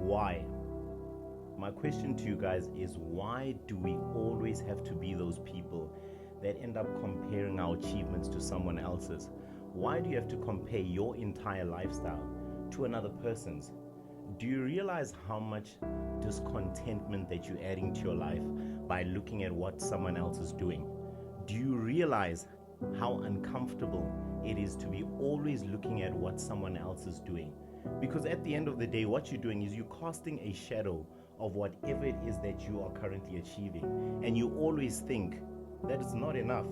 why? My question to you guys is, why do we always have to be those people that end up comparing our achievements to someone else's? Why do you have to compare your entire lifestyle to another person's? Do you realize how much discontentment that you're adding to your life by looking at what someone else is doing? Do you realize how uncomfortable it is to be always looking at what someone else is doing? Because at the end of the day, what you're doing is you're casting a shadow of whatever it is that you are currently achieving. And you always think that it's not enough,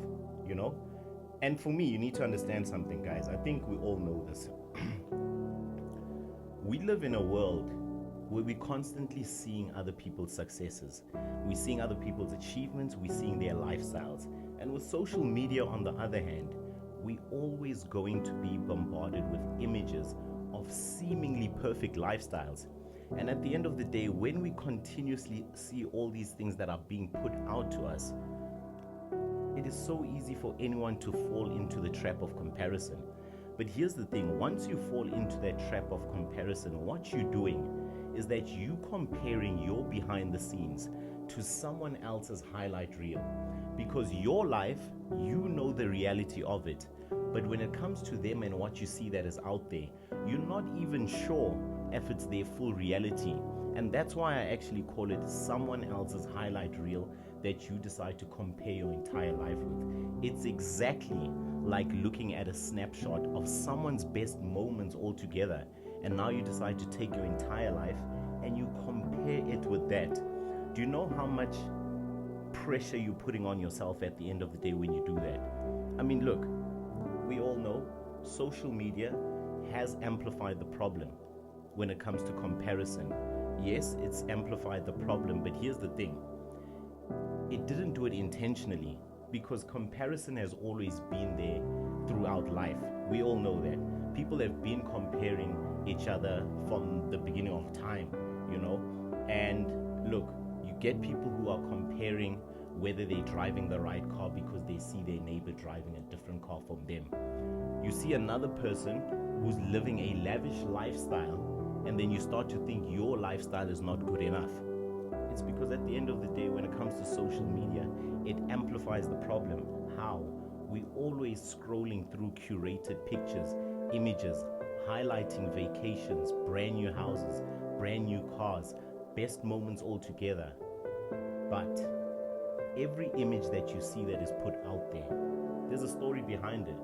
you know? And for me, you need to understand something, guys. I think we all know this. We live in a world where we're constantly seeing other people's successes. We're seeing other people's achievements. We're seeing their lifestyles. And with social media, on the other hand, we're always going to be bombarded with images of seemingly perfect lifestyles. And at the end of the day, when we continuously see all these things that are being put out to us, it is so easy for anyone to fall into the trap of comparison. But here's the thing, once you fall into that trap of comparison, what you're doing is that you comparing your behind the scenes to someone else's highlight reel. Because your life, you know the reality of it. But when it comes to them and what you see that is out there, you're not even sure if it's their full reality. And that's why I actually call it someone else's highlight reel that you decide to compare your entire life with. It's exactly like looking at a snapshot of someone's best moments all together, and now you decide to take your entire life and you compare it with that. Do you know how much pressure you're putting on yourself at the end of the day when you do that? I mean, look, we all know social media has amplified the problem when it comes to comparison. Yes, it's amplified the problem, but here's the thing. It didn't do it intentionally, because comparison has always been there throughout life. We all know that. People have been comparing each other from the beginning of time, you know? And look, you get people who are comparing whether they're driving the right car because they see their neighbor driving a different car from them. You see another person who's living a lavish lifestyle, and then you start to think your lifestyle is not good enough. It's because at the end of the day, when it comes to social media, it amplifies the problem. How? We always scrolling through curated pictures, images, highlighting vacations, brand new houses, brand new cars, best moments all together. But every image that you see that is put out there, there's a story behind it.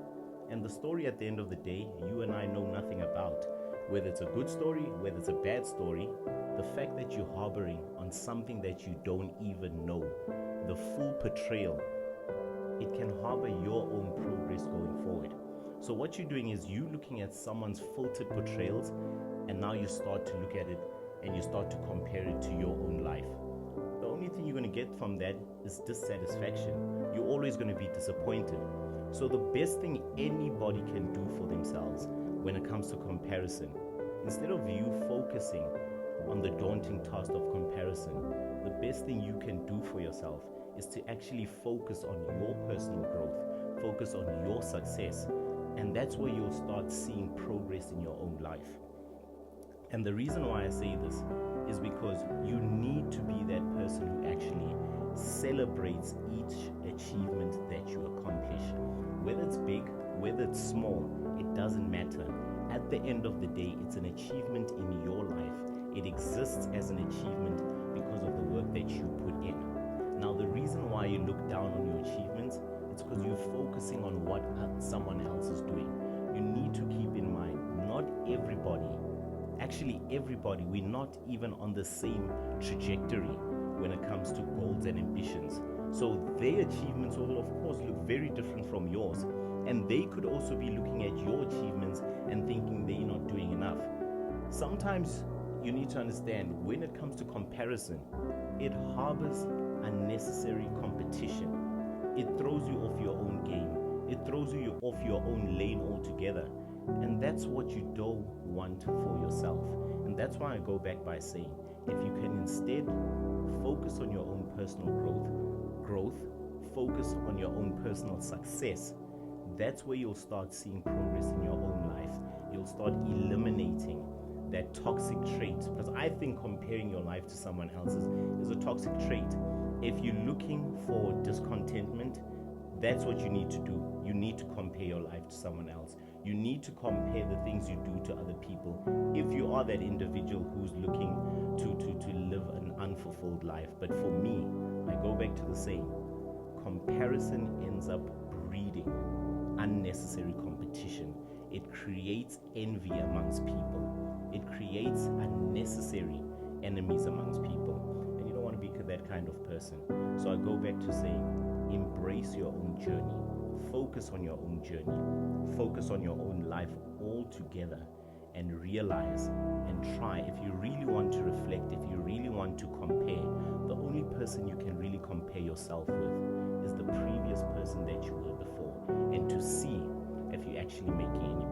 And the story at the end of the day, you and I know nothing about. Whether it's a good story, whether it's a bad story, the fact that you're harboring on something that you don't even know, the full portrayal, it can harbor your own progress going forward. So what you're doing is you looking at someone's filtered portrayals, and now you start to look at it and you start to compare it to your own life. The only thing you're going to get from that is dissatisfaction. You're always going to be disappointed. So the best thing anybody can do for themselves when it comes to comparison, instead of you focusing on the daunting task of comparison, the best thing you can do for yourself is to actually focus on your personal growth, focus on your success, and that's where you'll start seeing progress in your own life. And the reason why I say this is because you need to be that person who actually celebrates each achievement that you accomplish. Whether it's big, whether it's small, it doesn't matter. At the end of the day, it's an achievement in your life. It exists as an achievement because of the work that you put in. Now, the reason why you look down on your achievements, it's because you're focusing on what someone else is doing. You need to keep in mind, not everybody, actually everybody, we're not even on the same trajectory when it comes to goals and ambitions. So their achievements will of course look very different from yours, and they could also be looking at your achievements and thinking they're not doing enough. Sometimes you need to understand, when it comes to comparison, it harbors unnecessary competition. It throws you off your own game. It throws you off your own lane altogether. And that's what you don't want for yourself. And that's why I go back by saying, if you can instead focus on your own personal growth, focus on your own personal success, that's where you'll start seeing progress in your own life. You'll start eliminating that toxic trait, because I think comparing your life to someone else's is a toxic trait. If you're looking for discontentment, that's what you need to do. You need to compare your life to someone else. You need to compare the things you do to other people. If you are that individual who's looking to live an unfulfilled life. But for me, I go back to the saying, comparison ends up breeding unnecessary competition. It creates envy amongst people. It creates unnecessary enemies amongst people. And you don't want to be that kind of person. So I go back to saying, embrace your own journey. Focus on your own journey. Focus on your own life altogether, and realize and try. If you really want to reflect, if you really want to compare, the only person you can really compare yourself with is the previous person that you were before, and to see if you're actually making any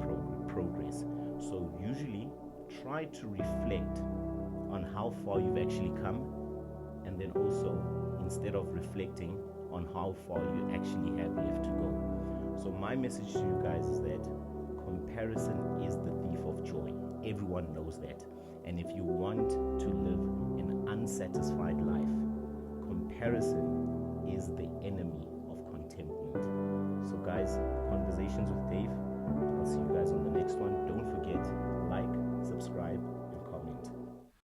progress. So usually try to reflect on how far you've actually come, and then also, instead of reflecting on how far you actually have left to go. So my message to you guys is that comparison is the thief of joy. Everyone knows that. And if you want to live an unsatisfied life, comparison is the enemy of contentment. So guys, Conversations with Dave. I'll see you guys on the next one. Don't forget, like, subscribe,